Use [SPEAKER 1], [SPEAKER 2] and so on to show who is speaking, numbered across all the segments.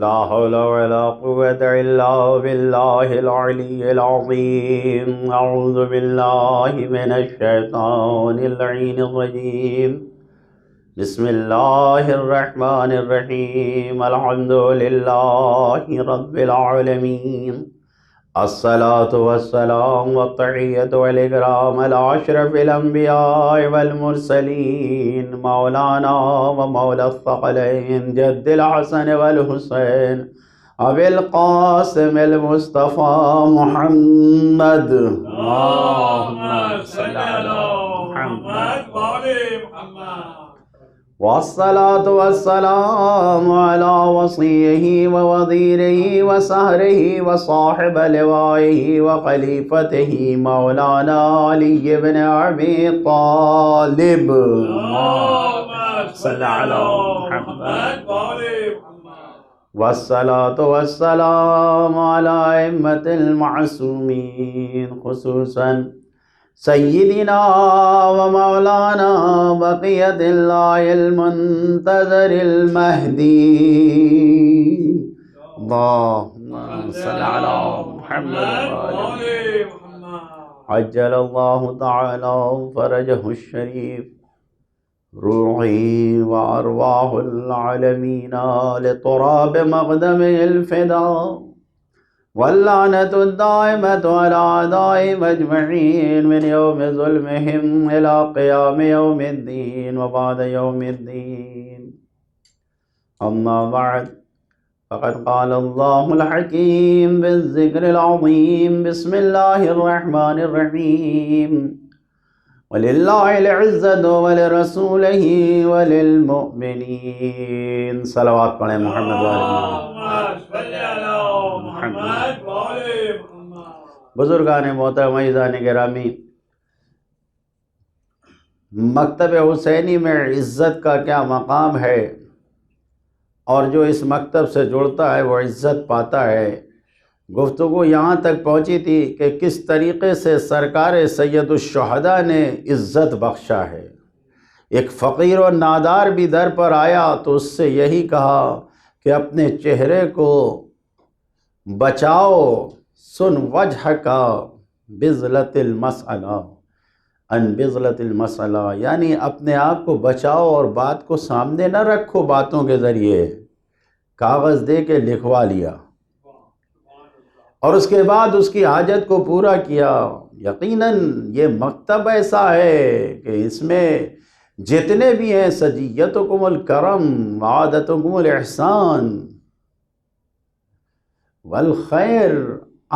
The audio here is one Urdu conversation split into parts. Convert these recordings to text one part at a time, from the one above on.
[SPEAKER 1] لا حول ولا قوة إلا بالله العلي العظيم. أعوذ بالله من الشيطان اللعين الرجيم. بسم الله الرحمن الرحيم. الحمد لله رب العالمين. الصلاة والسلام والتحية والإكرام على أشرف الأنبياء والمرسلين مولانا ومولى الثقلين جد الحسن والحسين أبي القاسم المصطفى محمد.
[SPEAKER 2] اللهم صل على محمد وآل محمد.
[SPEAKER 1] والصلاة والسلام على وصيه ووزيره وسهره وصاحب لوائه وخليفته مولانا علي بن أبي طالب.
[SPEAKER 2] اللهم صل على محمد وآل محمد.
[SPEAKER 1] والصلاة والسلام على أئمة المعصومين خصوصا سيدنا ومولانا بقية الله المنتظر المهدي. اللهم صل على محمد وآل
[SPEAKER 2] محمد.
[SPEAKER 1] عجل الله تعالى فرجه الشريف روحي وأرواح العالمين لتراب مقدمه الفداء، واللعنة الدائمة على أعدائهم أجمعين من يوم ظلمهم إلى قيام يوم الدين وبعد يوم الدين. أما بعد، فقد قال الله الحكيم بالذكر العظيم. بسم الله الرحمن الرحيم. ولله العزة ولرسوله وللمؤمنين. صلوات پڑھیں محمد
[SPEAKER 2] اللهم صل على محمد وآل محمد.
[SPEAKER 1] بزرگان محترم عزیزان گرامی، مکتب حسینی میں عزت کا کیا مقام ہے اور جو اس مکتب سے جڑتا ہے وہ عزت پاتا ہے. گفتگو یہاں تک پہنچی تھی کہ کس طریقے سے سرکار سید الشہداء نے عزت بخشا ہے. ایک فقیر و نادار بھی در پر آیا تو اس سے یہی کہا کہ اپنے چہرے کو بچاؤ، سن وجہ کا بذلت المسئلہ ان بذلت المسئلہ، یعنی اپنے آپ کو بچاؤ اور بات کو سامنے نہ رکھو باتوں کے ذریعے. کاغذ دے کے لکھوا لیا اور اس کے بعد اس کی حاجت کو پورا کیا. یقیناً یہ مکتب ایسا ہے کہ اس میں جتنے بھی ہیں سجیتکم الکرم وعادتکم الاحسان والخیر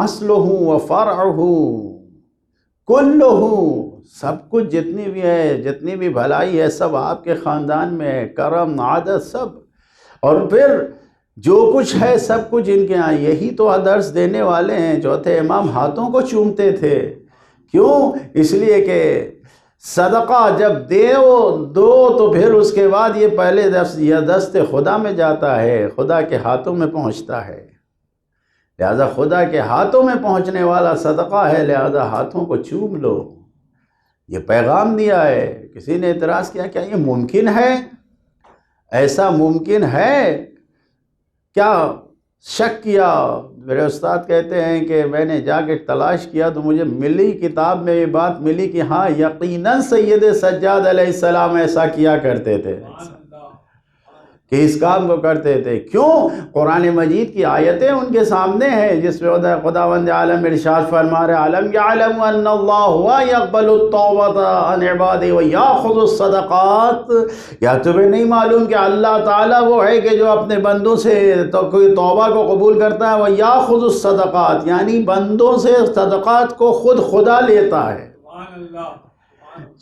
[SPEAKER 1] اصلہ وفرعہ کلہ، سب کچھ جتنی بھی ہے، جتنی بھی بھلائی ہے سب آپ کے خاندان میں ہے، کرم عادت سب. اور پھر جو کچھ ہے سب کچھ ان کے ہاں. یہی تو درس دینے والے ہیں. چوتھے امام ہاتھوں کو چومتے تھے. کیوں؟ اس لیے کہ صدقہ جب دو تو پھر اس کے بعد یہ پہلے دست خدا میں جاتا ہے، خدا کے ہاتھوں میں پہنچتا ہے. لہذا خدا کے ہاتھوں میں پہنچنے والا صدقہ ہے، لہذا ہاتھوں کو چوم لو. یہ پیغام دیا ہے. کسی نے اعتراض کیا کیا یہ ممکن ہے؟ ایسا ممکن ہے؟ کیا شک کیا؟ میرے استاد کہتے ہیں کہ میں نے جا کے تلاش کیا تو مجھے ملی، کتاب میں یہ بات ملی کہ ہاں یقیناً سید سجاد علیہ السلام ایسا کیا کرتے تھے، کہ اس کام کو کرتے تھے. کیوں؟ قرآن مجید کی آیتیں ان کے سامنے ہیں جس میں خداوند عالم ارشاد فرما رہے عالم یعلم ان اللہ ہوا یقبل التوبۃ عن عبادہ ویاخذ الصدقات. یا تمہیں نہیں معلوم کہ اللہ تعالیٰ وہ ہے کہ جو اپنے بندوں سے تو کوئی توبہ کو قبول کرتا ہے، ویاخذ الصدقات، یعنی بندوں سے صدقات کو خود خدا لیتا ہے.
[SPEAKER 2] سبحان اللہ.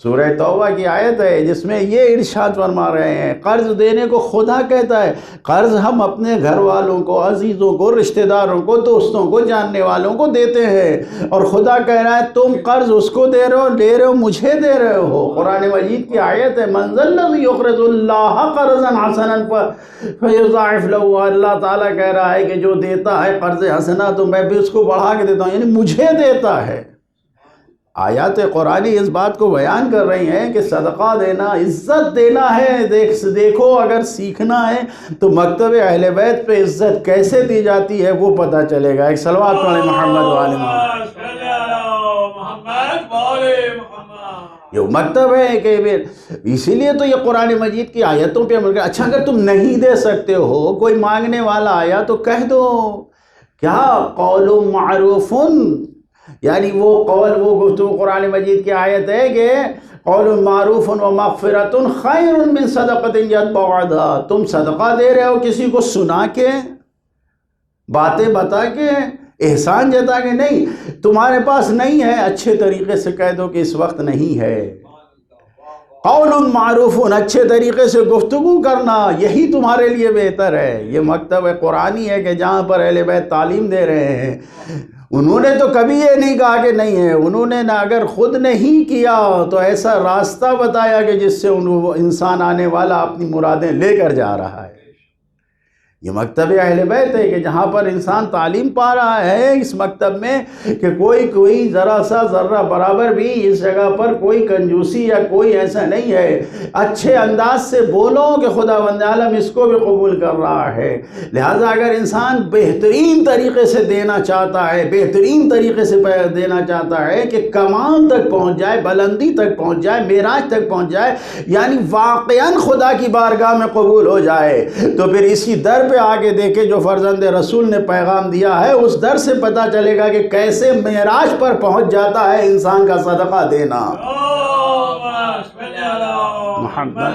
[SPEAKER 1] سورہ توبہ کی آیت ہے جس میں یہ ارشاد فرما رہے ہیں قرض دینے کو خدا کہتا ہے. قرض ہم اپنے گھر والوں کو، عزیزوں کو، رشتہ داروں کو، دوستوں کو، جاننے والوں کو دیتے ہیں، اور خدا کہہ رہا ہے تم قرض اس کو دے رہے ہو مجھے دے رہے ہو. قرآن مجید کی آیت ہے من ذا الذی یقرض اللہ قرضا حسنا فیضاعف لہ. اللہ تعالیٰ کہہ رہا ہے کہ جو دیتا ہے قرض حسنا تو میں بھی اس کو بڑھا کے دیتا ہوں، یعنی مجھے دیتا ہے. آیات قرآنی اس بات کو بیان کر رہی ہیں کہ صدقہ دینا عزت دینا ہے۔ دیکھو اگر سیکھنا ہے تو مکتب اہل بیت پہ عزت کیسے دی جاتی ہے وہ پتہ چلے گا۔ ایک صلوات پڑھیں محمد وآل محمد۔ یہ مکتب ہے کہ اسی لیے تو یہ قرآن مجید کی آیتوں پہ عمل کر۔ اچھا اگر تم نہیں دے سکتے ہو، کوئی مانگنے والا آیا تو کہہ دو کیا قول معروف، یعنی وہ قول، وہ گفتگو قرآن مجید کی آیت ہے کہ قول معروف و مغفرت خیر من صدقۃ یتبعها اذی۔ تم صدقہ دے رہے ہو کسی کو سنا کے، باتیں بتا کے، احسان جتا کے نہیں، تمہارے پاس نہیں ہے اچھے طریقے سے کہہ دو کہ اس وقت نہیں ہے۔ قول معروف، اچھے طریقے سے گفتگو کرنا یہی تمہارے لیے بہتر ہے۔ یہ مکتب قرآنی ہے کہ جہاں پر اہل بیت تعلیم دے رہے ہیں۔ انہوں نے تو کبھی یہ نہیں کہا کہ نہیں ہے، انہوں نے اگر خود نہیں کیا تو ایسا راستہ بتایا کہ جس سے انسان آنے والا اپنی مرادیں لے کر جا رہا ہے۔ یہ مکتب اہل بیت ہے کہ جہاں پر انسان تعلیم پا رہا ہے، اس مکتب میں کہ کوئی ذرا سا ذرہ برابر بھی اس جگہ پر کوئی کنجوسی یا کوئی ایسا نہیں ہے۔ اچھے انداز سے بولو کہ خداوند عالم اس کو بھی قبول کر رہا ہے۔ لہٰذا اگر انسان بہترین طریقے سے دینا چاہتا ہے، بہترین طریقے سے دینا چاہتا ہے کہ کمال تک پہنچ جائے، بلندی تک پہنچ جائے، معراج تک پہنچ جائے، یعنی واقعاً خدا کی بارگاہ میں قبول ہو جائے، تو پھر اسی در پہ آگے دیکھے جو فرزند رسول نے پیغام دیا ہے، اس در سے پتہ چلے گا کہ کیسے معراج پر پہنچ جاتا ہے انسان کا صدقہ دینا۔ محمد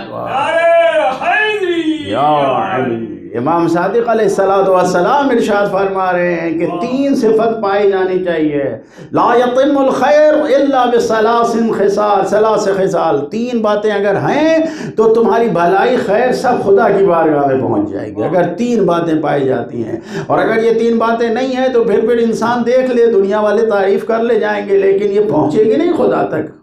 [SPEAKER 1] یا علی۔ امام صادق علیہ السلام ارشاد فرما رہے ہیں کہ 3 صفت پائی جانی چاہیے۔ لا یتم الخیر الا بثلاث خصال، 3 خصال، 3 باتیں اگر ہیں تو تمہاری بھلائی خیر سب خدا کی بارگاہ میں پہنچ جائے گی، اگر 3 باتیں پائی جاتی ہیں۔ اور اگر یہ 3 باتیں نہیں ہیں تو پھر انسان دیکھ لے، دنیا والے تعریف کر لے جائیں گے لیکن یہ پہنچے گی نہیں خدا تک۔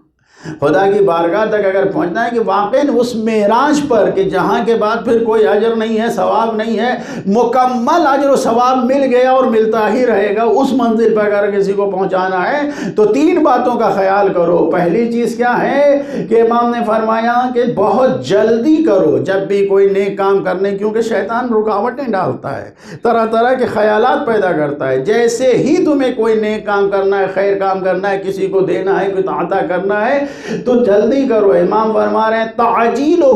[SPEAKER 1] خدا کی بارگاہ تک اگر پہنچنا ہے کہ واقعی اس معراج پر کہ جہاں کے بعد پھر کوئی اجر نہیں ہے، ثواب نہیں ہے، مکمل اجر و ثواب مل گیا اور ملتا ہی رہے گا، اس منزل پر اگر کسی کو پہنچانا ہے تو 3 باتوں کا خیال کرو۔ پہلی چیز کیا ہے کہ امام نے فرمایا کہ بہت جلدی کرو جب بھی کوئی نیک کام کرنے، کیونکہ شیطان رکاوٹیں ڈالتا ہے، طرح طرح کے خیالات پیدا کرتا ہے۔ جیسے ہی تمہیں کوئی نیک کام کرنا ہے، خیر کام کرنا ہے، کسی کو دینا ہے، کوئی عطا کرنا ہے تو جلدی کرو۔ امام فرما رہے ہیں تعجیلہ،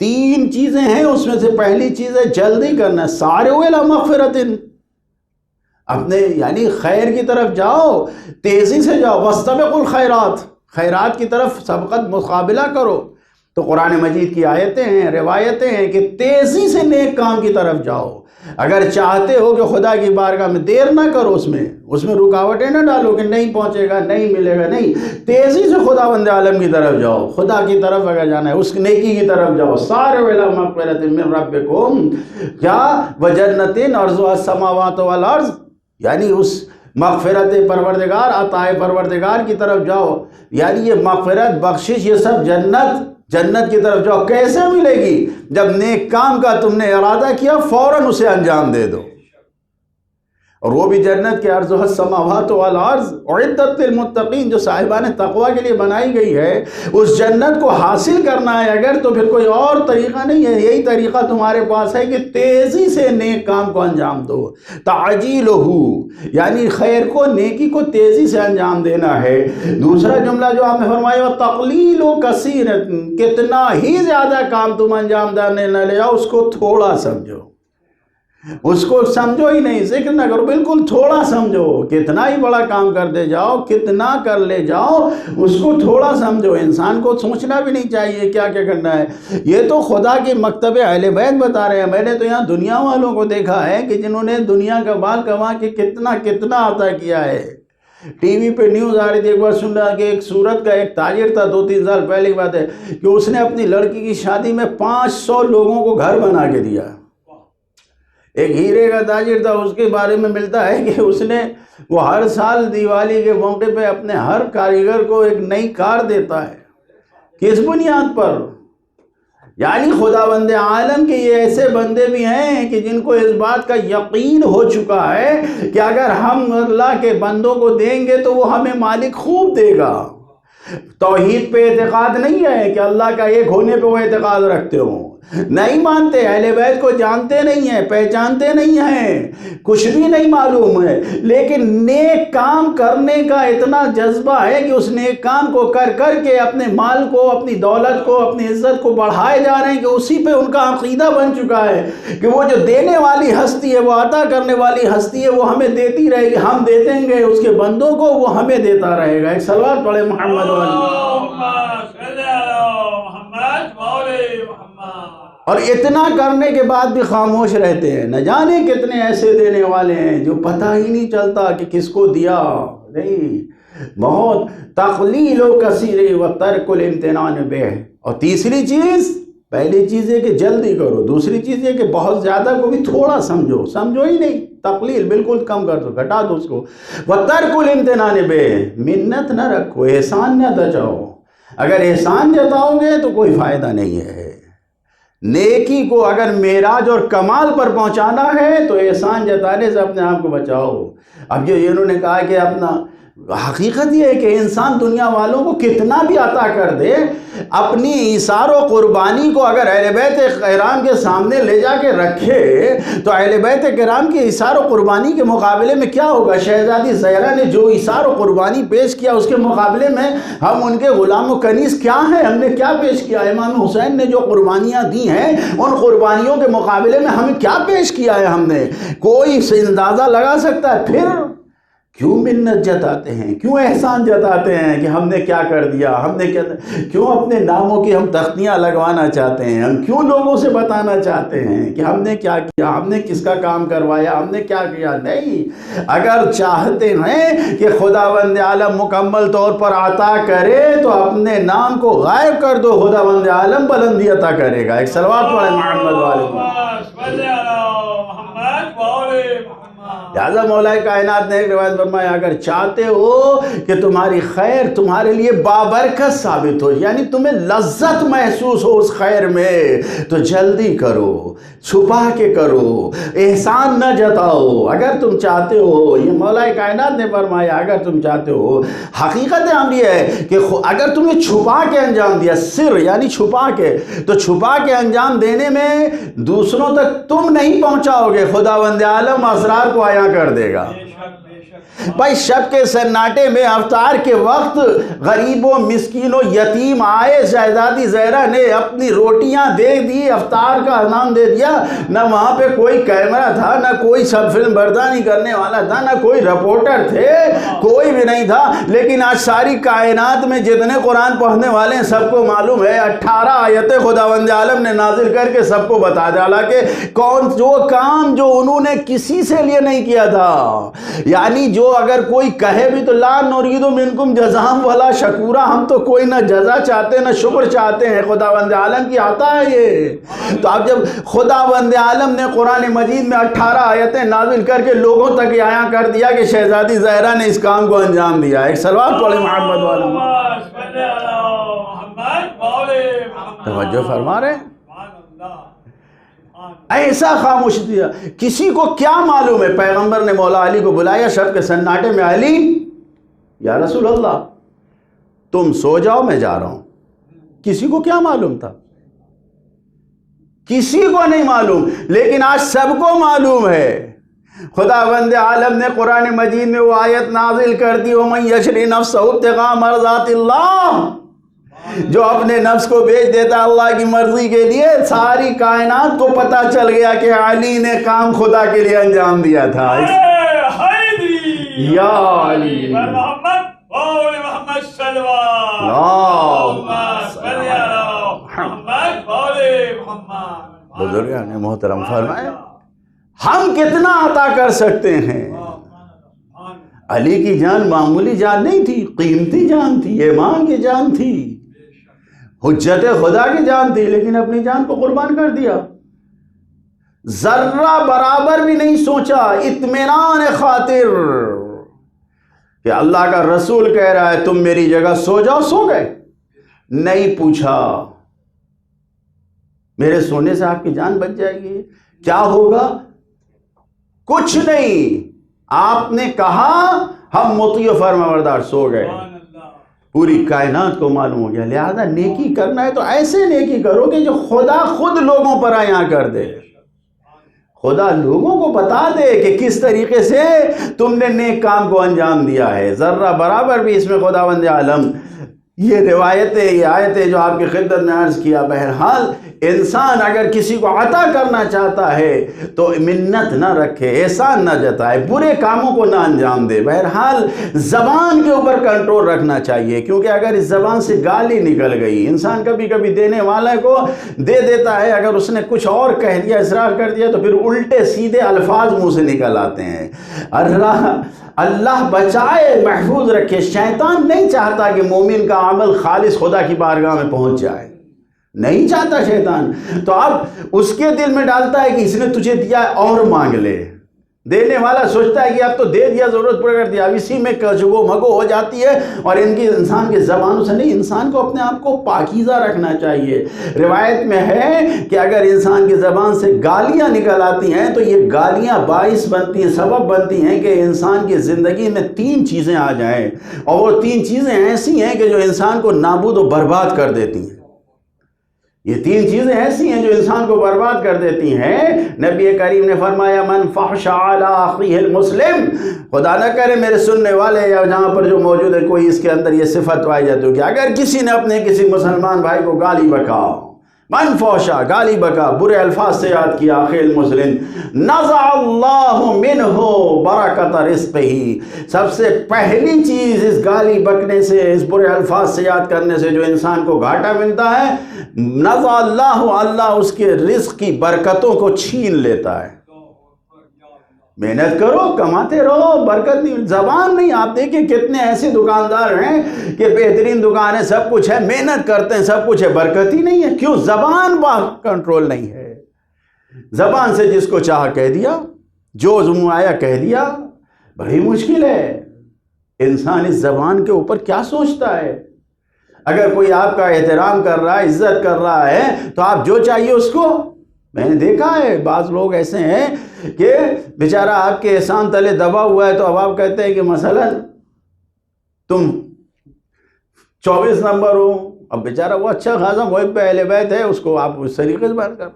[SPEAKER 1] 3 چیزیں ہیں اس میں سے پہلی چیز ہے جلدی کرنا۔ سارعوا الی مغفرۃ، اپنے یعنی خیر کی طرف جاؤ، تیزی سے جاؤ۔ واستبقوا الخیرات، خیرات کی طرف سبقت مقابلہ کرو۔ تو قرآن مجید کی آیتیں ہیں، روایتیں ہیں کہ تیزی سے نیک کام کی طرف جاؤ۔ اگر چاہتے ہو کہ خدا کی بارگاہ میں دیر نہ کرو، اس میں رکاوٹیں نہ ڈالو کہ نہیں پہنچے گا، نہیں ملے گا، نہیں، تیزی سے خداوند عالم کی طرف جاؤ۔ خدا کی طرف اگر جانا ہے اس نیکی کی طرف جاؤ۔ سارعوا الی مغفرۃ من ربکم، کیا وجنۃ عرضها السماوات والارض، یعنی اس مغفرت پروردگار، عطا پروردگار کی طرف جاؤ، یعنی یہ مغفرت، بخشش، یہ سب جنت کی طرف جاؤ۔ کیسے ملے گی؟ جب نیک کام کا تم نے ارادہ کیا فوراً اسے انجام دے دو، اور وہ بھی جنت کے عرضها السماوات والارض اعدت للمتقین، جو صاحبان تقوی کے لیے بنائی گئی ہے۔ اس جنت کو حاصل کرنا ہے اگر تو پھر کوئی اور طریقہ نہیں ہے، یہی طریقہ تمہارے پاس ہے کہ تیزی سے نیک کام کو انجام دو۔ تعجیلہ، یعنی خیر کو، نیکی کو تیزی سے انجام دینا ہے۔ دوسرا جملہ جو آپ نے فرمایا تقلیل کثیرۃ، کتنا ہی زیادہ کام تم انجام دینے نہ لے جاؤ، اس کو تھوڑا سمجھو، اس کو سمجھو ہی نہیں، ذکر نہ کرو، بالکل تھوڑا سمجھو۔ کتنا ہی بڑا کام کرتے جاؤ، کتنا کر لے جاؤ، اس کو تھوڑا سمجھو۔ انسان کو سوچنا بھی نہیں چاہیے کیا کیا کرنا ہے۔ یہ تو خدا کے مکتب اہل بیت بتا رہے ہیں۔ میں نے تو یہاں دنیا والوں کو دیکھا ہے کہ جنہوں نے دنیا کا بال کما کے کتنا عطا کیا ہے۔ ٹی وی پہ نیوز آ رہی تھی، ایک بار سن رہا کہ ایک سورت کا ایک تاجر تھا، 2-3 سال پہلے کی بات ہے، کہ اس نے اپنی لڑکی کی شادی میں 500 لوگوں کو گھر بنا کے دیا۔ ایک ہیرے کا تاجر تھا، اس کے بارے میں ملتا ہے کہ اس نے وہ ہر سال دیوالی کے موقع پہ اپنے ہر کاریگر کو ایک نئی کار دیتا ہے۔ کس بنیاد پر؟ یعنی خداوند عالم کے یہ ایسے بندے بھی ہیں کہ جن کو اس بات کا یقین ہو چکا ہے کہ اگر ہم اللہ کے بندوں کو دیں گے تو وہ ہمیں مالک خوب دے گا۔ توحید پہ اعتقاد نہیں ہے کہ اللہ کا ایک ہونے پہ وہ اعتقاد رکھتے ہوں، نہیں مانتے، اہل بیت کو جانتے نہیں ہیں، پہچانتے نہیں ہیں، کچھ بھی نہیں معلوم ہے، لیکن نیک کام کرنے کا اتنا جذبہ ہے کہ اس نیک کام کو کر کر کے اپنے مال کو، اپنی دولت کو، اپنی عزت کو بڑھائے جا رہے ہیں کہ اسی پہ ان کا عقیدہ بن چکا ہے کہ وہ جو دینے والی ہستی ہے، وہ عطا کرنے والی ہستی ہے، وہ ہمیں دیتی رہے گی، ہم دے دیں گے اس کے بندوں کو، وہ ہمیں دیتا رہے گا۔ ایک صلوات پڑھے محمد اور اتنا کرنے کے بعد بھی خاموش رہتے ہیں۔ نہ جانے کتنے ایسے دینے والے ہیں جو پتہ ہی نہیں چلتا کہ کس کو دیا، نہیں، بہت تقلیل و کثیر و ترک الامتنان بہ۔ اور تیسری چیز، پہلی چیز ہے کہ جلدی کرو، دوسری چیز ہے کہ بہت زیادہ کو بھی تھوڑا سمجھو، سمجھو ہی نہیں، تقلیل بالکل کم کر دو، گھٹا دو اس کو۔ وَتَرْكُ الْإِمْتِنَانِ بِهِ، منت نہ رکھو، احسان نہ جتاؤ۔ اگر احسان جتاؤ گے تو کوئی فائدہ نہیں ہے۔ نیکی کو اگر معراج اور کمال پر پہنچانا ہے تو احسان جتانے سے اپنے آپ کو بچاؤ۔ اب جو انہوں نے کہا کہ اپنا، حقیقت یہ ہے کہ انسان دنیا والوں کو کتنا بھی عطا کر دے، اپنی ایثار و قربانی کو اگر اہل بیت کرام کے سامنے لے جا کے رکھے تو اہل بیت کرام کے ایثار و قربانی کے مقابلے میں کیا ہوگا؟ شہزادی زہرا نے جو ایثار و قربانی پیش کیا اس کے مقابلے میں ہم ان کے غلام و کنیز کیا ہیں؟ ہم نے کیا پیش کیا؟ امام حسین نے جو قربانیاں دی ہیں ان قربانیوں کے مقابلے میں ہمیں کیا پیش کیا ہے؟ ہم نے کوئی سے اندازہ لگا سکتا ہے؟ پھر کیوں منت جتاتے ہیں، کیوں احسان جتاتے ہیں کہ ہم نے کیا کر دیا، ہم نے کیا، کیوں اپنے ناموں کی ہم تختیاں لگوانا چاہتے ہیں، ہم کیوں لوگوں سے بتانا چاہتے ہیں کہ ہم نے کیا کیا، ہم نے کس کا کام کروایا، ہم نے کیا کیا؟ نہیں، اگر چاہتے ہیں کہ خداوند عالم مکمل طور پر عطا کرے تو اپنے نام کو غائب کر دو، خداوند عالم بلندی عطا کرے گا۔ ایک صلوات پڑھیں محمد لہذا مولا کائنات نے ایک روایت فرمایا، اگر چاہتے ہو کہ تمہاری خیر تمہارے لیے بابرکت ثابت ہو، یعنی تمہیں لذت محسوس ہو اس خیر میں، تو جلدی کرو، چھپا کے کرو، احسان نہ جتاؤ۔ اگر تم چاہتے ہو، یہ مولا کائنات نے فرمایا، اگر تم چاہتے ہو، حقیقت عام یہ ہے کہ اگر تم نے چھپا کے انجام دیا، سر یعنی چھپا کے، تو چھپا کے انجام دینے میں دوسروں تک تم نہیں پہنچاؤ گے، خداوند عالم اسرار کو عیاں کر دے گا۔ بھائی شب کے سناٹے میں افطار کے وقت غریبوں، مسکینوں، یتیم آئے، شہزادی زہرا نے اپنی روٹیاں دے دی، افطار کا انعام دے دیا، نہ وہاں پہ کوئی کیمرہ تھا، نہ کوئی سب فلم برداری کرنے والا تھا، نہ کوئی رپورٹر تھے، کوئی بھی نہیں تھا، لیکن آج ساری کائنات میں جتنے قرآن پڑھنے والے ہیں سب کو معلوم ہے 18 آیتیں خداوند عالم نے نازل کر کے سب کو بتا ڈالا کہ کون جو کام جو انہوں نے کسی سے لیے نہیں کیا تھا، یعنی جو اگر کوئی کہے بھی تو لا نرید منکم جزاء ولا شکورا، ہم تو کوئی نہ جزا چاہتے نہ شکر چاہتے ہیں، خداوند عالم کی عطا ہے یہ۔ تو اب جب خداوند عالم نے قرآن مجید میں 18 آیتیں نازل کر کے لوگوں تک یہ عیاں کر دیا کہ شہزادی زہرا نے اس کام کو انجام دیا۔ ایک صلوات پڑھیں محمد والے، توجہ فرما رہے ہیں؟ ایسا خاموش دیا، کسی کو کیا معلوم ہے؟ پیغمبر نے مولا علی کو بلایا شب کے سناٹے میں، علی یا رسول اللہ تم سو جاؤ میں جا رہا ہوں۔ کسی کو کیا معلوم تھا؟ کسی کو نہیں معلوم، لیکن آج سب کو معلوم ہے۔ خداوند عالم نے قرآن مجید میں وہ آیت نازل کر دی، وَمَن يَشْرِ نَفْسَهُ ابْتِغَاءَ مَرْضَاتِ اللَّهِ، جو اپنے نفس کو بیچ دیتا اللہ کی مرضی کے لیے۔ ساری کائنات کو پتا چل گیا کہ علی نے کام خدا کے لیے انجام دیا تھا۔ یا علی بزرگان محترم فرمائے ہم کتنا عطا کر سکتے ہیں؟ علی کی جان معمولی جان نہیں تھی، قیمتی جان تھی، ایمان کی جان تھی، حجت خدا کی جان تھی، لیکن اپنی جان کو قربان کر دیا۔ ذرہ برابر بھی نہیں سوچا، اطمینان خاطر کہ اللہ کا رسول کہہ رہا ہے تم میری جگہ سو جاؤ، سو گئے، نہیں پوچھا۔ میرے سونے سے آپ کی جان بچ جائے گی. کیا ہوگا؟ کچھ نہیں. آپ نے کہا ہم مطیع و فرمانبردار، سو گئے. پوری کائنات کو معلوم ہو گیا. لہذا نیکی کرنا ہے تو ایسے نیکی کرو کہ جو خدا خود لوگوں پر عیاں کر دے. خدا لوگوں کو بتا دے کہ کس طریقے سے تم نے نیک کام کو انجام دیا ہے. ذرہ برابر بھی اس میں خداوند عالم یہ روایتیں، یہ آیتیں جو آپ کی خدمت میں عرض کیا، بہرحال انسان اگر کسی کو عطا کرنا چاہتا ہے تو منت نہ رکھے، احسان نہ جتائے، برے کاموں کو نہ انجام دے. بہرحال زبان کے اوپر کنٹرول رکھنا چاہیے، کیونکہ اگر اس زبان سے گالی نکل گئی، انسان کبھی کبھی دینے والے کو دے دیتا ہے، اگر اس نے کچھ اور کہہ دیا، اصرار کر دیا، تو پھر الٹے سیدھے الفاظ منہ سے نکل آتے ہیں. اللہ بچائے، محفوظ رکھے. شیطان نہیں چاہتا کہ مومن کا عمل خالص خدا کی بارگاہ میں پہنچ جائے، نہیں چاہتا شیطان. تو اب اس کے دل میں ڈالتا ہے کہ اس نے تجھے دیا اور مانگ لے. دینے والا سوچتا ہے کہ اب تو دے دیا، ضرورت پڑ کر دیا. اب اسی میں کچگو مگو ہو جاتی ہے. اور ان کی انسان کی زبانوں سے نہیں، انسان کو اپنے آپ کو پاکیزہ رکھنا چاہیے. روایت میں ہے کہ اگر انسان کی زبان سے گالیاں نکل آتی ہیں تو یہ گالیاں باعث بنتی ہیں، سبب بنتی ہیں کہ انسان کی زندگی میں 3 چیزیں آ جائیں، اور وہ 3 چیزیں ایسی ہیں کہ جو انسان کو نابود و برباد کر دیتی ہیں. یہ 3 چیزیں ایسی ہیں جو انسان کو برباد کر دیتی ہیں. نبی کریم نے فرمایا من فحش علی اخیہ المسلم، خدا نہ کرے میرے سننے والے یا جہاں پر جو موجود ہے کوئی اس کے اندر یہ صفت پائی جاتی ہے کہ اگر کسی نے اپنے کسی مسلمان بھائی کو گالی بکا، من فحشا، گالی بکا، برے الفاظ سے یاد کیا، اخی المسلم، نزع اللہ منہ برکت رزقہ. سب سے پہلی چیز اس گالی بکنے سے، اس برے الفاظ سے یاد کرنے سے جو انسان کو گھاٹا ملتا ہے، نزع اللہ اس کے رزق کی برکتوں کو چھین لیتا ہے. محنت کرو، کماتے رہو، برکت نہیں، زبان نہیں. آپ دیکھیں کتنے ایسے دکاندار ہیں کہ بہترین دکان ہے، سب کچھ ہے، محنت کرتے ہیں، سب کچھ ہے، برکت ہی نہیں ہے. کیوں؟ زبان کنٹرول نہیں ہے. زبان سے جس کو چاہا کہہ دیا، جو منہ آیا کہہ دیا. بڑی مشکل ہے. انسان اس زبان کے اوپر کیا سوچتا ہے؟ اگر کوئی آپ کا احترام کر رہا ہے، عزت کر رہا ہے، تو آپ جو چاہیے اس کو. میں نے دیکھا ہے بعض لوگ ایسے ہیں کہ بیچارہ آپ کے احسان تلے دبا ہوا ہے، تو اب آپ کہتے ہیں کہ مثلا تم 24 نمبر ہو. اب بیچارہ وہ اچھا خاصا محب اہل بیت ہے، اس کو آپ اس طریقے سے بات کر،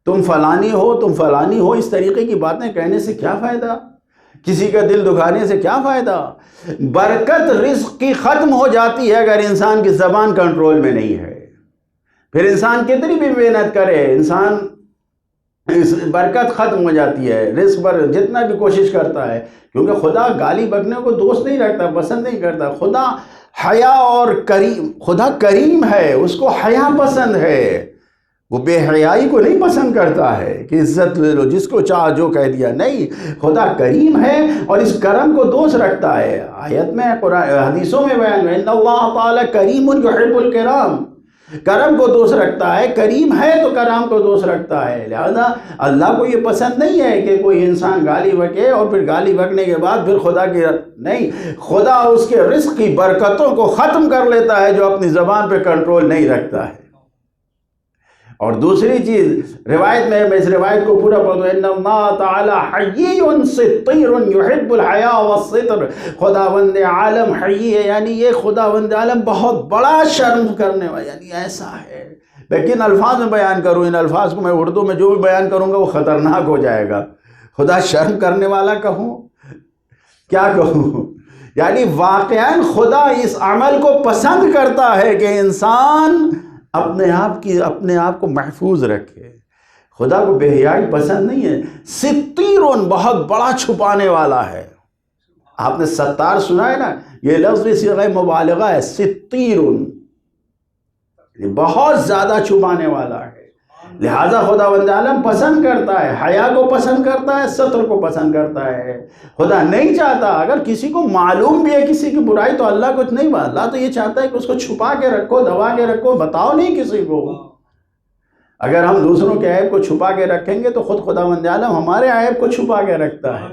[SPEAKER 1] تم فلانی ہو، تم فلانی ہو. اس طریقے کی باتیں کہنے سے کیا فائدہ؟ کسی کا دل دکھانے سے کیا فائدہ؟ برکت رزق کی ختم ہو جاتی ہے اگر انسان کی زبان کنٹرول میں نہیں ہے. پھر انسان کتنی بھی محنت کرے، انسان برکت ختم ہو جاتی ہے. رزق پر جتنا بھی کوشش کرتا ہے، کیونکہ خدا گالی بکنے کو دوست نہیں رکھتا، پسند نہیں کرتا. خدا حیا اور کریم، خدا کریم ہے، اس کو حیا پسند ہے. وہ بے حیائی کو نہیں پسند کرتا ہے کہ عزت لے لو، جس کو چاہ جو کہہ دیا. نہیں، خدا کریم ہے اور اس کرم کو دوست رکھتا ہے. آیت میں، قرآن حدیثوں میں بیان ہے، ان اللہ تعالی کریم یحب الکرام. کرم کو دوست رکھتا ہے، کریم ہے تو کرم کو دوست رکھتا ہے. لہذا اللہ کو یہ پسند نہیں ہے کہ کوئی انسان گالی بکے اور پھر گالی بکنے کے بعد پھر خدا کی نہیں، خدا اس کے رزق کی برکتوں کو ختم کر لیتا ہے جو اپنی زبان پہ کنٹرول نہیں رکھتا ہے. اور دوسری چیز روایت میں اس روایت کو پورا پڑھو، ان اللہ تعالی حیی ستیر یحب الحیاء والستر. خداوند عالم حیی ہے، یعنی یہ خداوند عالم بہت بڑا شرم کرنے والا، یعنی ایسا ہے. لیکن الفاظ میں بیان کروں، ان الفاظ کو میں اردو میں جو بھی بیان کروں گا وہ خطرناک ہو جائے گا. خدا شرم کرنے والا کہوں، کیا کہوں؟ یعنی واقعاً خدا اس عمل کو پسند کرتا ہے کہ انسان اپنے آپ کو محفوظ رکھے. خدا کو بے حیائی پسند نہیں ہے. ستیرون، بہت بڑا چھپانے والا ہے. آپ نے ستار سنا ہے نا، یہ لفظ بھی صیغہ مبالغہ ہے. ستیرون بہت زیادہ چھپانے والا ہے. لہذا خداوند عالم پسند کرتا ہے، حیا کو پسند کرتا ہے، ستر کو پسند کرتا ہے. خدا نہیں چاہتا، اگر کسی کو معلوم بھی ہے کسی کی برائی تو اللہ کچھ نہیں، اللہ تو یہ چاہتا ہے کہ اس کو چھپا کے رکھو، دبا کے رکھو، بتاؤ نہیں کسی کو. اگر ہم دوسروں کے عیب کو چھپا کے رکھیں گے تو خود خداوند عالم ہمارے عیب کو چھپا کے رکھتا ہے،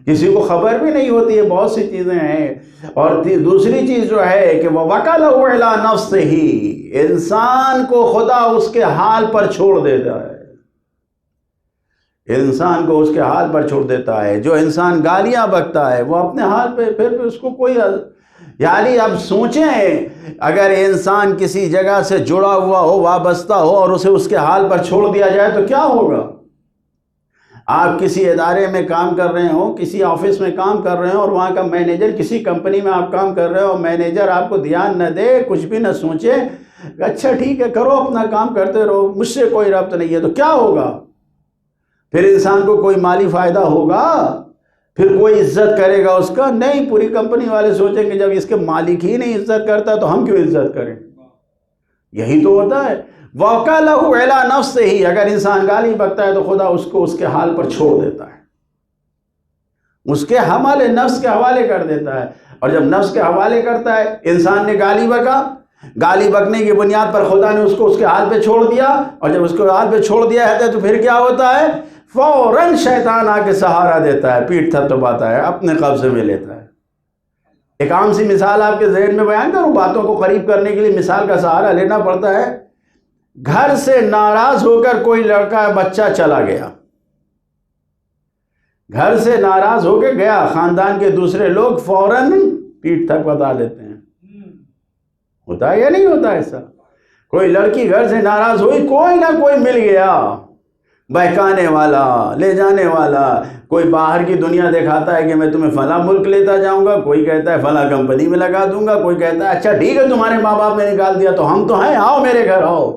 [SPEAKER 1] کسی کو خبر بھی نہیں ہوتی ہے، بہت سی چیزیں ہیں۔ اور دوسری چیز جو ہے کہ وَوَكَلَهُ عَلَىٰ نَفْسِهِ، انسان کو خدا اس کے حال پر چھوڑ دیتا ہے، انسان کو اس کے حال پر چھوڑ دیتا ہے۔ جو انسان گالیاں بکتا ہے وہ اپنے حال پہ، پھر اس کو کوئی، یعنی اب سوچیں اگر انسان کسی جگہ سے جڑا ہوا ہو، وابستہ ہو، اور اسے اس کے حال پر چھوڑ دیا جائے تو کیا ہوگا؟ آپ کسی ادارے میں کام کر رہے ہوں، کسی آفس میں کام کر رہے ہوں، اور وہاں کا مینیجر، کسی کمپنی میں آپ کام کر رہے ہو، مینیجر آپ کو دھیان نہ دے، کچھ بھی نہ سوچے، اچھا ٹھیک ہے کرو اپنا کام کرتے رہو، مجھ سے کوئی ربط نہیں ہے، تو کیا ہوگا؟ پھر انسان کو کوئی مالی فائدہ ہوگا؟ پھر کوئی عزت کرے گا اس کا؟ نہیں، پوری کمپنی والے سوچیں کہ جب اس کے مالک ہی نہیں عزت کرتا تو ہم کیوں عزت کریں؟ یہی تو ہوتا ہے۔ وَوَكَلَهُ عَلَىٰ نَفْسِهِ، اگر انسان گالی بکتا ہے تو خدا اس کو اس کے حال پر چھوڑ دیتا ہے، اس کے حوالے، نفس کے حوالے کر دیتا ہے۔ اور جب نفس کے حوالے کرتا ہے، انسان نے گالی بکا، گالی بکنے کی بنیاد پر خدا نے اس کو اس کے حال پہ چھوڑ دیا، اور جب اس کو حال پہ چھوڑ دیا ہے تو پھر کیا ہوتا ہے؟ فوراً شیطان آ کے سہارا دیتا ہے، پیٹھ تھپتھپاتا ہے، اپنے قبضے میں لیتا ہے۔ ایک عام سی مثال آپ کے ذہن میں بیان کروں، باتوں کو قریب کرنے کے لیے مثال کا سہارا لینا پڑتا ہے۔ گھر سے ناراض ہو کر کوئی لڑکا بچہ چلا گیا، گھر سے ناراض ہو کے گیا، خاندان کے دوسرے لوگ فوراً پیٹھ تھپتھپا لیتے ہیں۔ ہوتا ہے یا نہیں ہوتا ایسا؟ کوئی لڑکی گھر سے ناراض ہوئی، کوئی نہ کوئی مل گیا، بہکانے والا، لے جانے والا۔ کوئی باہر کی دنیا دکھاتا ہے کہ میں تمہیں فلاں ملک لیتا جاؤں گا، کوئی کہتا ہے فلاں کمپنی میں لگا دوں گا، کوئی کہتا ہے اچھا ٹھیک ہے تمہارے ماں باپ نے نکال دیا تو ہم تو ہیں، آؤ میرے گھر آؤ۔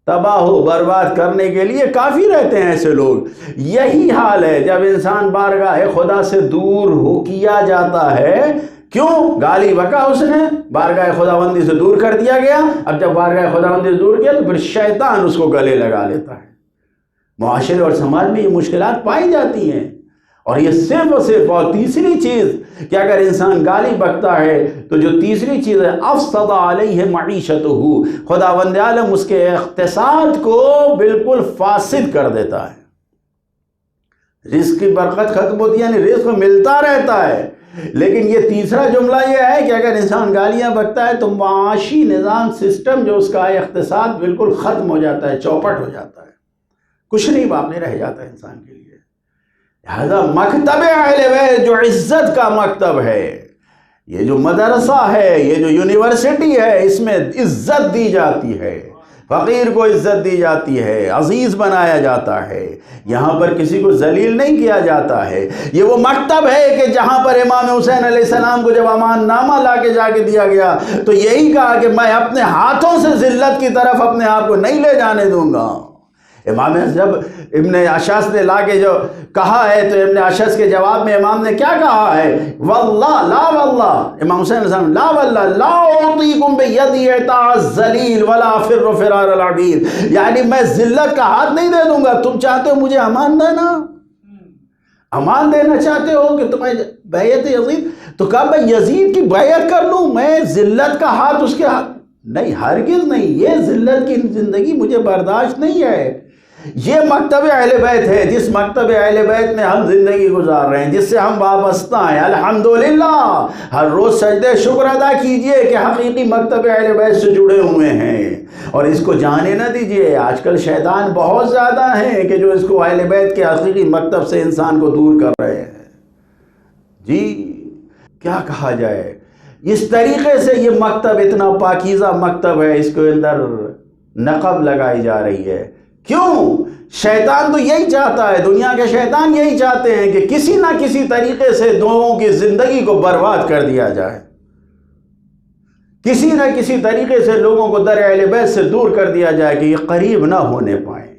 [SPEAKER 1] تباہ و برباد کرنے کے لیے کافی رہتے ہیں ایسے لوگ۔ یہی حال ہے جب انسان بارگاہ خدا سے دور ہو کیا جاتا ہے۔ کیوں؟ گالی بکا اس نے، بارگاہ خداوندی سے دور کر دیا گیا۔ اب جب بارگاہ خداوندی سے دور کیا تو پھر شیطان اس کو گلے لگا لیتا ہے۔ معاشرے اور سماج میں یہ مشکلات پائی جاتی ہیں، اور یہ صرف اور صرف، اور تیسری چیز کہ اگر انسان گالی بکتا ہے تو جو تیسری چیز ہے افسد علیہ معیشتہ، خداوند عالم اس کے اقتصاد کو بالکل فاسد کر دیتا ہے۔ رزق کی برکت ختم ہوتی ہے، یعنی رزق ملتا رہتا ہے، لیکن یہ تیسرا جملہ یہ ہے کہ اگر انسان گالیاں بکتا ہے تو معاشی نظام، سسٹم جو اس کا ہے، اقتصاد بالکل ختم ہو جاتا ہے، چوپٹ ہو جاتا ہے، کچھ نہیں باقی رہ جاتا ہے انسان کے لیے۔ لہذا مکتب اہل بیت جو عزت کا مکتب ہے، یہ جو مدرسہ ہے، یہ جو یونیورسٹی ہے، اس میں عزت دی جاتی ہے، فقیر کو عزت دی جاتی ہے، عزیز بنایا جاتا ہے، یہاں پر کسی کو ذلیل نہیں کیا جاتا ہے۔ یہ وہ مکتب ہے کہ جہاں پر امام حسین علیہ السلام کو جب امان نامہ لا کے جا کے دیا گیا تو یہی کہا کہ میں اپنے ہاتھوں سے ذلت کی طرف اپنے آپ کو نہیں لے جانے دوں گا۔ امام جب ابن اشعث نے لا کے جو کہا ہے تو ابن اشعث کے جواب میں امام نے کیا کہا ہے؟ واللہ لا واللہ، امام حسین علیہ السلام، لا واللہ لا اعطیکم بیدی اعطاء الذلیل ولا فر فرار العبید، یعنی میں ذلت کا ہاتھ نہیں دے دوں گا۔ تم چاہتے ہو مجھے امان دینا، امان دینا چاہتے ہو کہ تمہیں بیعت یزید، تو کہا میں یزید کی بیعت کر لوں، میں ذلت کا ہاتھ اس کے ہاتھ نہیں، ہرگز نہیں، یہ ذلت کی زندگی مجھے برداشت نہیں ہے۔ یہ مکتب اہل بیت ہے، جس مکتب اہل بیت میں ہم زندگی گزار رہے ہیں، جس سے ہم وابستہ ہیں۔ الحمدللہ، ہر روز سجدے شکر ادا کیجئے کہ حقیقی مکتب اہل بیت سے جڑے ہوئے ہیں، اور اس کو جانے نہ دیجئے۔ آج کل شیطان بہت زیادہ ہیں کہ جو اس کو اہل بیت کے حقیقی مکتب سے انسان کو دور کر رہے ہیں۔ جی کیا کہا جائے، اس طریقے سے یہ مکتب اتنا پاکیزہ مکتب ہے، اس کے اندر نقب لگائی جا رہی ہے۔ کیوں؟ شیطان تو یہی چاہتا ہے، دنیا کے شیطان یہی چاہتے ہیں کہ کسی نہ کسی طریقے سے لوگوں کی زندگی کو برباد کر دیا جائے، کسی نہ کسی طریقے سے لوگوں کو در اہل بیت سے دور کر دیا جائے کہ یہ قریب نہ ہونے پائیں۔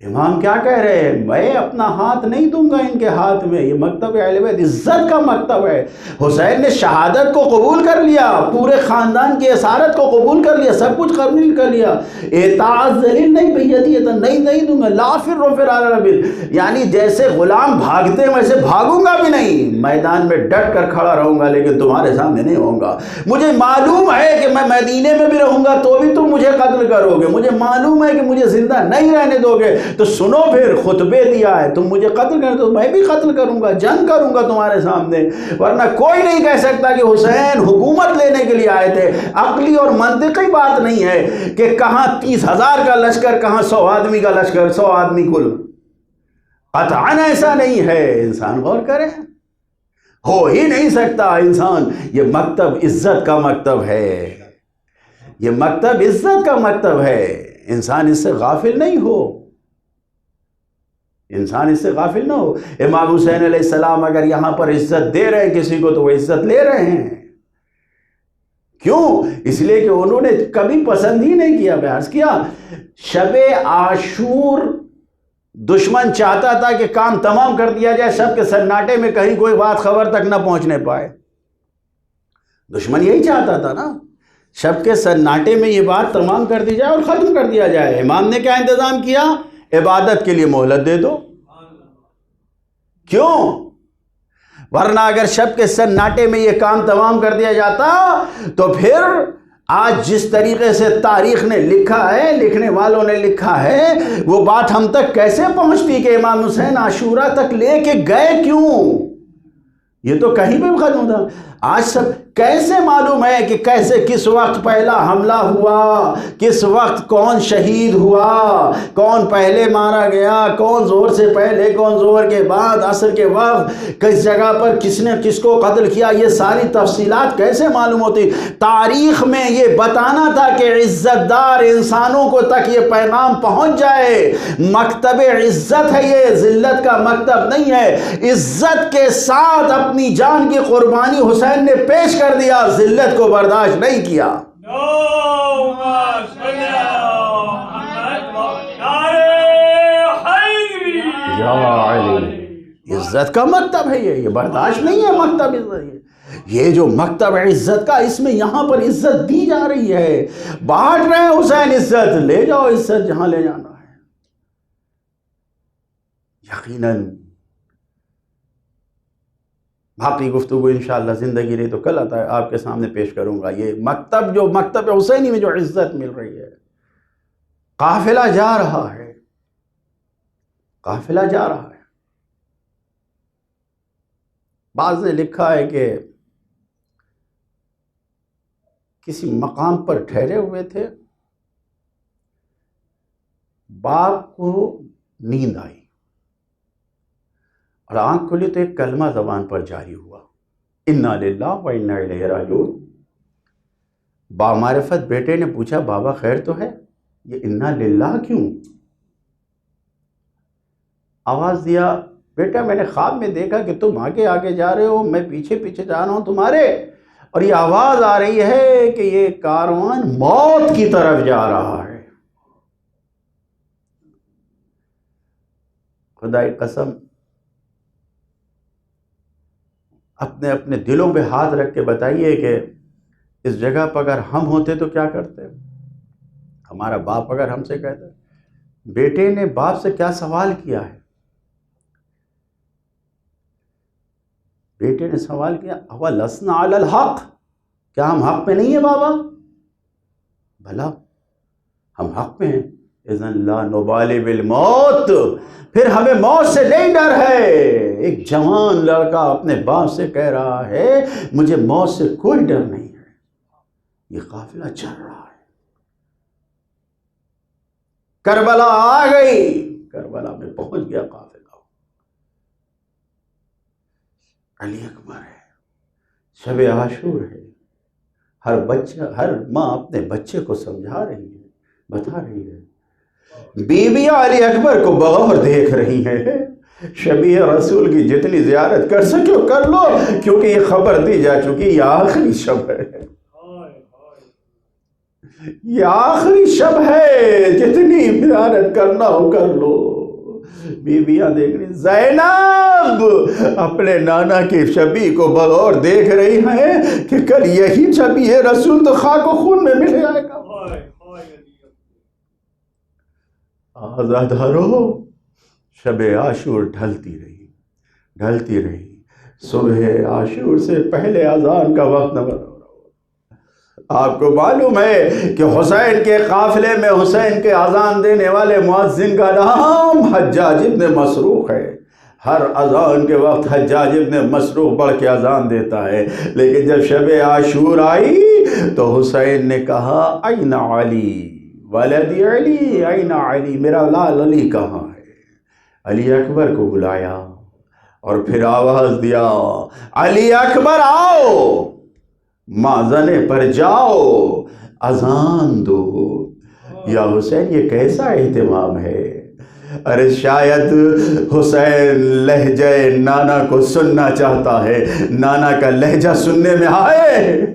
[SPEAKER 1] امام کیا کہہ رہے ہیں؟ میں اپنا ہاتھ نہیں دوں گا ان کے ہاتھ میں. یہ مکتب اہل بیت عزت کا مکتب ہے. حسین نے شہادت کو قبول کر لیا، پورے خاندان کی اسارت کو قبول کر لیا، سب کچھ قبول کر لیا. اطاعت ذلیل نہیں بیدی، نہیں دوں گا. لا فر علی ربیل، یعنی جیسے غلام بھاگتے ہیں ویسے بھاگوں گا بھی نہیں، میدان میں ڈٹ کر کھڑا رہوں گا لیکن تمہارے سامنے نہیں ہوں گا. مجھے معلوم ہے کہ میں مدینے میں بھی رہوں گا تو بھی تم مجھے قتل کرو گے، مجھے معلوم ہے کہ مجھے زندہ نہیں رہنے دو گے، تو سنو پھر خطبے دیا ہے، تم مجھے قتل کر دو میں بھی قتل کروں گا، جنگ کروں گا تمہارے سامنے. ورنہ کوئی نہیں کہہ سکتا کہ حسین حکومت لینے کے لیے آئے تھے. عقلی اور منطقی بات نہیں ہے کہ کہاں 30,000 کا لشکر، کہاں 100 آدمی کا لشکر، 100 آدمی کل. قطعاً ایسا نہیں ہے. انسان غور کرے، ہو ہی نہیں سکتا انسان. یہ مکتب عزت کا مکتب ہے، یہ مکتب عزت کا مکتب ہے. انسان اس سے غافل نہیں ہو، انسان اس سے غافل نہ ہو. امام حسین علیہ السلام اگر یہاں پر عزت دے رہے ہیں کسی کو تو وہ عزت لے رہے ہیں. کیوں؟ اس لیے کہ انہوں نے کبھی پسند ہی نہیں کیا. میں عرض کیا شب عاشور دشمن چاہتا تھا کہ کام تمام کر دیا جائے، شب کے سناٹے میں کہیں کوئی بات خبر تک نہ پہنچنے پائے. دشمن یہی چاہتا تھا نا، شب کے سناٹے میں یہ بات تمام کر دی جائے اور ختم کر دیا جائے. امام نے کیا انتظام کیا؟ عبادت کے لیے مہلت دے دو. کیوں؟ ورنہ اگر شب کے سناٹے میں یہ کام تمام کر دیا جاتا تو پھر آج جس طریقے سے تاریخ نے لکھا ہے، لکھنے والوں نے لکھا ہے، وہ بات ہم تک کیسے پہنچتی کہ امام حسین عاشورہ تک لے کے گئے کیوں؟ یہ تو کہیں بھی ختم تھا. آج سب کیسے معلوم ہے کہ کیسے کس وقت پہلا حملہ ہوا، کس وقت کون شہید ہوا، کون پہلے مارا گیا، کون زور سے پہلے، کون زور کے بعد، عصر کے وقت کس جگہ پر کس نے کس کو قتل کیا، یہ ساری تفصیلات کیسے معلوم ہوتی؟ تاریخ میں یہ بتانا تھا کہ عزت دار انسانوں کو تک یہ پیغام پہنچ جائے. مکتب عزت ہے یہ، ذلت کا مکتب نہیں ہے. عزت کے ساتھ اپنی جان کی قربانی حسین نے پیش کر دیا، ذلت کو برداشت نہیں کیا. عزت کا مکتب ہے یہ برداشت نہیں ہے. مکتب یہ جو مکتب عزت کا، اس میں یہاں پر عزت دی جا رہی ہے. بانٹ رہے ہیں حسین عزت، لے جاؤ عزت جہاں لے جانا ہے. یقیناً باقی گفتگو انشاءاللہ زندگی رہی تو کل آتا ہے آپ کے سامنے پیش کروں گا. یہ مکتب جو مکتب حسینی میں جو عزت مل رہی ہے. قافلہ جا رہا ہے، قافلہ جا رہا ہے. بعض نے لکھا ہے کہ کسی مقام پر ٹھہرے ہوئے تھے، باپ کو نیند آئی اور آنکھ کھلی تو ایک کلمہ زبان پر جاری ہوا، انا للہ و انا الیہ راجعون. بامعرفت بیٹے نے پوچھا بابا خیر تو ہے؟ یہ انا للہ کیوں؟ آواز دیا بیٹا میں نے خواب میں دیکھا کہ تم آگے آگے جا رہے ہو، میں پیچھے پیچھے جا رہا ہوں تمہارے، اور یہ آواز آ رہی ہے کہ یہ کاروان موت کی طرف جا رہا ہے. خدا کی قسم اپنے اپنے دلوں پہ ہاتھ رکھ کے بتائیے کہ اس جگہ پر اگر ہم ہوتے تو کیا کرتے؟ ہمارا باپ اگر ہم سے کہتا، بیٹے نے باپ سے کیا سوال کیا ہے؟ بیٹے نے سوال کیا اولسنا علی الحق، کیا ہم حق پہ نہیں ہیں بابا؟ بھلا ہم حق پہ ہیں. اذن لا نبالی بالموت، پھر ہمیں موت سے نہیں ڈر ہے. ایک جوان لڑکا اپنے باپ سے کہہ رہا ہے مجھے موت سے کوئی ڈر نہیں ہے. یہ قافلہ چل رہا ہے. کربلا آ گئی، کربلا میں پہنچ گیا قافلہ. علی اکبر ہے، شب عاشور ہے. ہر بچہ، ہر ماں اپنے بچے کو سمجھا رہی ہے، بتا رہی ہے. بیویاں علی اکبر کو بغور دیکھ رہی ہیں. شبیہ رسول کی جتنی زیارت کر سکو کر لو، کیونکہ یہ خبر دی جا چکی یہ آخری شب ہے. یہ آخری شب ہے، جتنی زیارت کرنا ہو کر لو۔ بیویاں دیکھ رہی، زینب اپنے نانا کی شبی کو بغور دیکھ رہی ہیں کہ کل یہی شبی ہے، رسول تو خاک و خون میں مل جائے گا۔ آزادارو، شب عاشور ڈھلتی رہی، صبح عاشور سے پہلے اذان کا وقت نہ بنا۔ آپ کو معلوم ہے کہ حسین کے قافلے میں حسین کے اذان دینے والے مؤذن کا نام حجاج ابن مسروق ہے۔ ہر اذان کے وقت حجاج ابن مسروق بڑھ کے اذان دیتا ہے، لیکن جب شب عاشور آئی تو حسین نے کہا این علی ولدی علی، این علی، میرا لال علی کہاں ہے؟ علی اکبر کو بلایا اور پھر آواز دیا، علی اکبر آؤ، مازنے پر جاؤ، اذان دو۔ یا حسین یہ کیسا اہتمام ہے؟ ارے شاید حسین لہجہ نانا کو سننا چاہتا ہے، نانا کا لہجہ سننے میں آئے،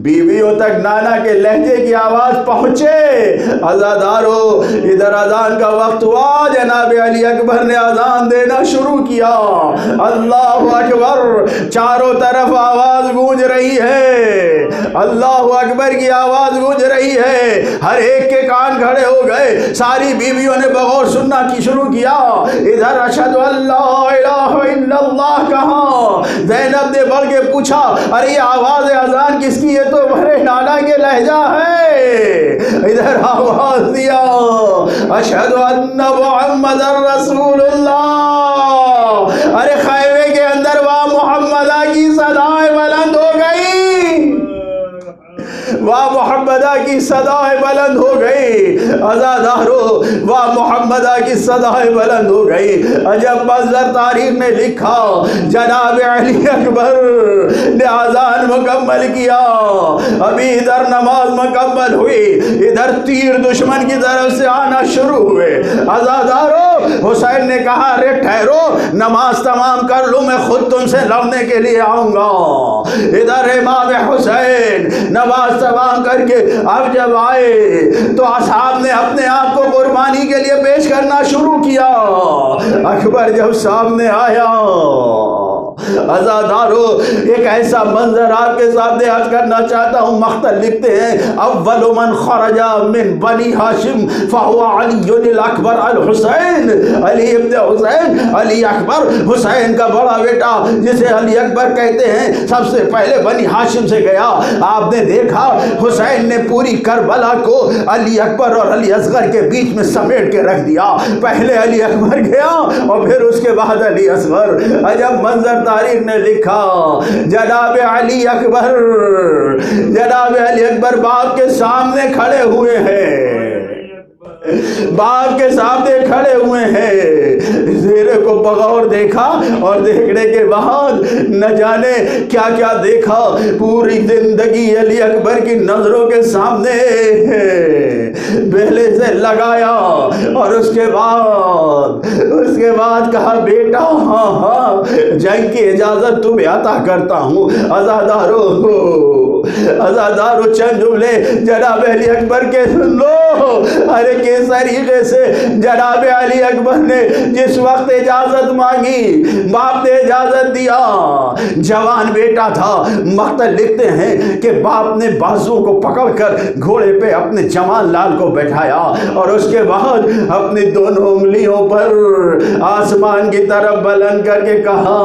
[SPEAKER 1] بیویوں تک نانا کے لہجے کی آواز پہنچے۔ عزادارو، ادھر اذان کا وقت ہوا، جناب علی اکبر نے اذان دینا شروع کیا۔ اللہ اکبر، چاروں طرف آواز گونج رہی ہے، اللہ اکبر کی آواز گونج رہی ہے، ہر ایک کے کان کھڑے ہو گئے، ساری بیویوں نے بغور سننا کی شروع کیا۔ ادھر اشہد ان لا الہ الا اللہ کہاں؟ زینب نے بڑھ کے پوچھا، ارے یہ آواز اذان کس کی؟ یہ تو ہمارے نانا کے لہجہ ہے۔ ادھر آواز دیا، اشہد ان محمد رسول اللہ۔ ارے خیمے کے اندر واہ محمدہ کی صدائیں بلند ہو گئی، واہ محمدہ کی صدائیں بلند ہو گئی۔ عزادارو، واہ محمدہ کی صدائیں بلند ہو گئی۔ عجب منظر تاریخ نے لکھا، جناب علی اکبر نے اذان مکمل کیا، ابھی ادھر نماز مکمل ہوئی، ادھر تیر دشمن کی طرف سے آنا شروع ہوئے۔ عزادارو، حسین نے کہا، ارے ٹھہرو، نماز تمام کر لوں، میں خود تم سے لڑنے کے لیے آؤں گا۔ ادھر امام حسین نماز تمام کر کے اب جب آئے تو اصحاب نے اپنے آپ کو قربانی کے لیے پیش کرنا شروع کیا۔ اکبر جب سامنے آیا، عزادارو، ایک ایسا منظر آپ کے سامنے عرض کرنا چاہتا ہوں۔ مختل لکھتے ہیں، اول من خرج من بنی ہاشم فہو علی الاکبر الحسین، علی ابن حسین، علی اکبر، حسین کا بڑا بیٹا جسے علی اکبر کہتے ہیں، سب سے پہلے بنی ہاشم سے گیا۔ آپ نے دیکھا حسین نے پوری کربلا کو علی اکبر اور علی اصغر کے بیچ میں سمیٹ کے رکھ دیا۔ پہلے علی اکبر گیا اور پھر اس کے بعد علی اصغر۔ عجب منظر تاریخ نے لکھا، جناب علی اکبر، جناب علی اکبر باپ کے سامنے کھڑے ہوئے ہیں، باپ کے سامنے کھڑے ہوئے ہیں۔ زیرے کو بغور دیکھا اور دیکھنے کے بعد نہ جانے کیا کیا دیکھا۔ پوری زندگی علی اکبر کی نظروں کے سامنے بیلے سے لگایا اور اس کے بعد کہا، بیٹا ہاں جنگ کی اجازت تمہیں عطا کرتا ہوں۔ عزادارو چند جملے جناب علی اکبر کے سن لو۔ ارے کس طریقے سے جناب علی اکبر نے جس وقت اجازت مانگی، باپ نے اجازت دیا، جوان بیٹا تھا۔ مختل لکھتے ہیں کہ باپ نے بازو کو پکڑ کر گھوڑے پہ اپنے جوان لال کو بیٹھایا اور اس کے بعد اپنی دونوں انگلیوں پر آسمان کی طرف بلند کر کے کہا،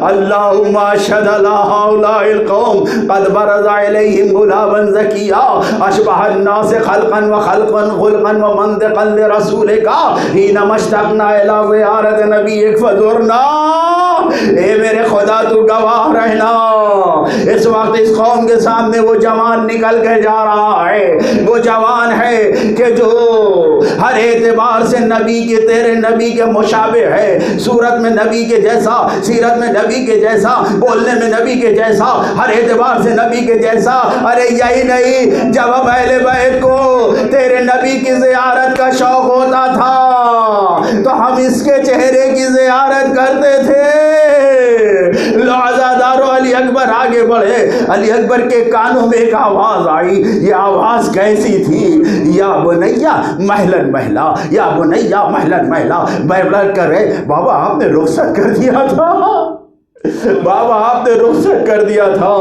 [SPEAKER 1] اللہم اشہد لا ہؤلاء القوم قد برز الیہم غلاما زکیا اشبہ الناس خلقا وخلقا خلقا ومنطقا لرسولک حینما اشتقنا الی زیارت نبیک فزرنا۔ اے میرے خدا تو گواہ رہنا، اس وقت اس قوم کے سامنے وہ جوان نکل کے جا رہا ہے، وہ جوان ہے کہ جو ہر اعتبار سے نبی کے، تیرے نبی کے مشابہ ہے، صورت میں نبی کے جیسا، سیرت میں نبی کے جیسا، بولنے میں نبی کے جیسا، ہر اعتبار سے نبی کے جیسا۔ ارے یہی نہیں، جب ہم اہل بیت کو تیرے نبی کی زیارت کا شوق ہوتا تھا تو ہم اس کے چہرے کی زیارت کرتے تھے۔ عزادارو، علی اکبر آگے بڑھ علی اکبر کے کانوں میں ایک آواز آئی. یہ آواز کیسی تھی؟ یا بنیا محلن محلا، یا بنیا محلن محلا. بڑھ کر رہے بابا آپ نے رخصت کر دیا تھا، بابا آپ نے رخصت کر دیا تھا.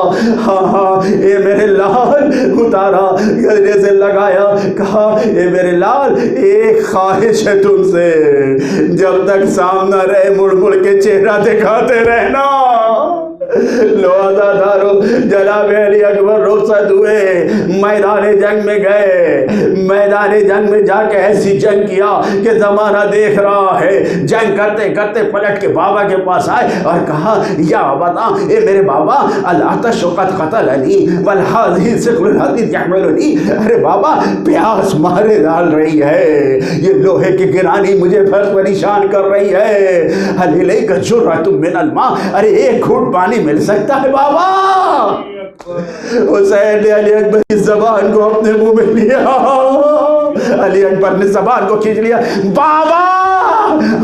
[SPEAKER 1] ہاں ہاں اے میرے لال، اتارا گلے سے لگایا، کہا اے میرے لال ایک خواہش ہے تم سے، جب تک سامنا رہے مڑ مڑ کے چہرہ دکھاتے رہنا. لو عزادارو جناب علی اکبر رخصت ہوئے، میدان جنگ میں گئے. میدان جنگ میں جا کے ایسی جنگ کیا کہ زمانہ دیکھ رہا ہے. جنگ کرتے کرتے پلٹ کے بابا کے پاس آئے اور کہا یا بتا اے میرے بابا العطش قد قتلنی والحاذی ثقل الحدید یحملنی. ارے بابا پیاس مارے ڈال رہی ہے، یہ لوہے کی گرانی مجھے پریشان کر رہی ہے. هل الیک جرعۃ من الماء، ارے ایک گھونٹ پانی مل سکتا ہے بابا؟ حسین نے علی اکبر کی زبان کو اپنے منہ میں لیا. علی اکبر نے زبان کو کھینچ لیا. بابا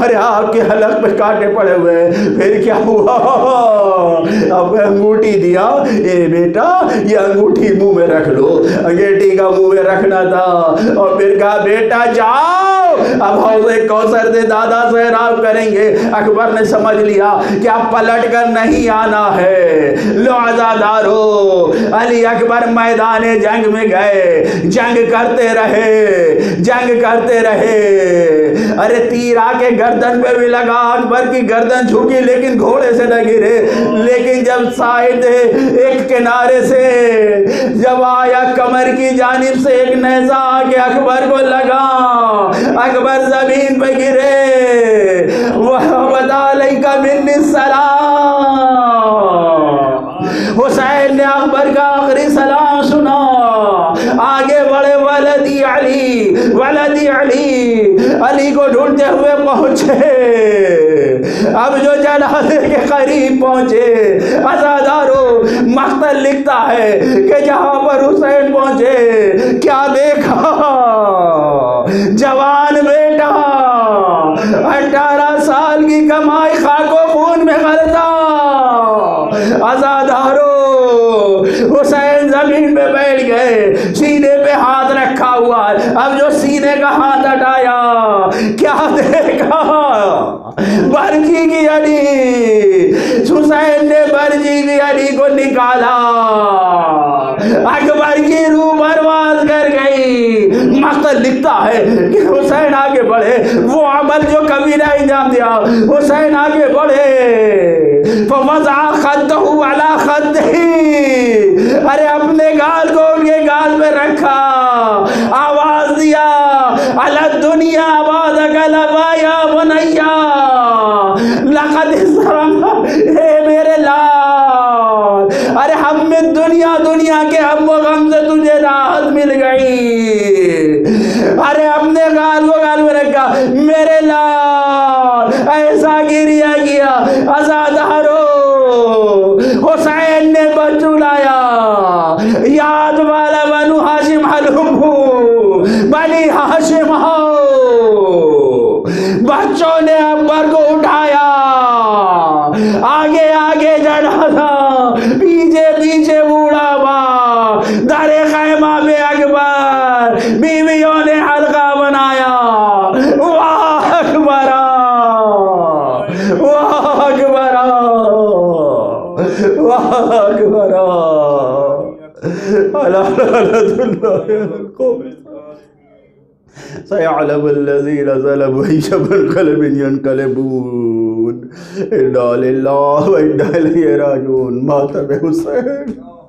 [SPEAKER 1] ارے آپ کے حلق میں کانٹے پڑے ہوئے. پھر کیا ہوا؟ اب انگوٹھی دیا، اے بیٹا یہ انگوٹھی منہ میں رکھ لو. انگیٹھی کا منہ میں رکھنا تھا اور پھر کہا بیٹا جاؤ اب حوض کوثر سے دادا سیراب کریں گے. اکبر نے سمجھ لیا کہ اب پلٹ کر نہیں آنا ہے. لو عزادارو علی اکبر میدان جنگ میں گئے، جنگ کرتے رہے، جنگ کرتے رہے. ارے تیر آ کے گردن پہ بھی لگا، اکبر کی گردن جھکی لیکن گھوڑے سے نہ گرے. لیکن جب سائد ایک کنارے سے جب آیا کمر کی جانب سے ایک نیزہ آ کے اکبر کو لگا، اکبر زمین پہ گرے. وَحَوَدَ عَلَيْكَ مِنِّ السَّلَامِ. حسین نے اکبر کا آخری سلام سنا، آگے بڑھے. ولدی علی، ولدی علی، علی کو ڈھونڈتے ہوئے پہنچے. اب جو جنازے کے قریب پہنچے، عزادارو مقتل لکھتا ہے کہ جہاں پر حسین پہنچے کیا دیکھا؟ جوان بیٹا 18 سال کی کمائی خاک و خون میں غلطا. عزادارو حسین زمین پہ بیٹھ گئے، سینے پہ ہاتھ رکھا ہوا. اب جو سینے کا ہاتھ ہٹایا کیا دیکھا؟ برجی کی علی. حسین نے برجی کی علی کو نکالا، اکبر کی روح پرواز کر گئی. مقتل لکھتا ہے کہ حسین آگے بڑھے، وہ عمل جو کبھی نہ انجام دیا. حسین آگے بڑھے، فوضع خدہ علی خدہ، ارے اپنے گال کو ان کے گال میں رکھا، آواز دیا علی الدنیا بعدک لوا یا بنیا لقد اسرم. اے میرے لال، ارے ہم میں دنیا کے ہم و غم سے تجھے راحت مل گئی. ارے اپنے گال کو گال میں رکھا. میرے لال ایسا گریہ کیا. عزادارو حسین نے بچو لایا. یاد والا بنو ہاشم حلوم بنی ہاشم ہو. بچوں نے اکبر کو اٹھایا، آگے آگے جنازہ، پیچھے پیچھے بوڑھا باپ. در خیمہ میں اکبر، بیویوں نے حلقہ بنایا. واہ اکبر، واہ اکبر، واہ اکبر. سيعلم الذين ظلموا أي منقلب ينقلبون. إنا لله وإنا إليه راجعون. مات بحسين.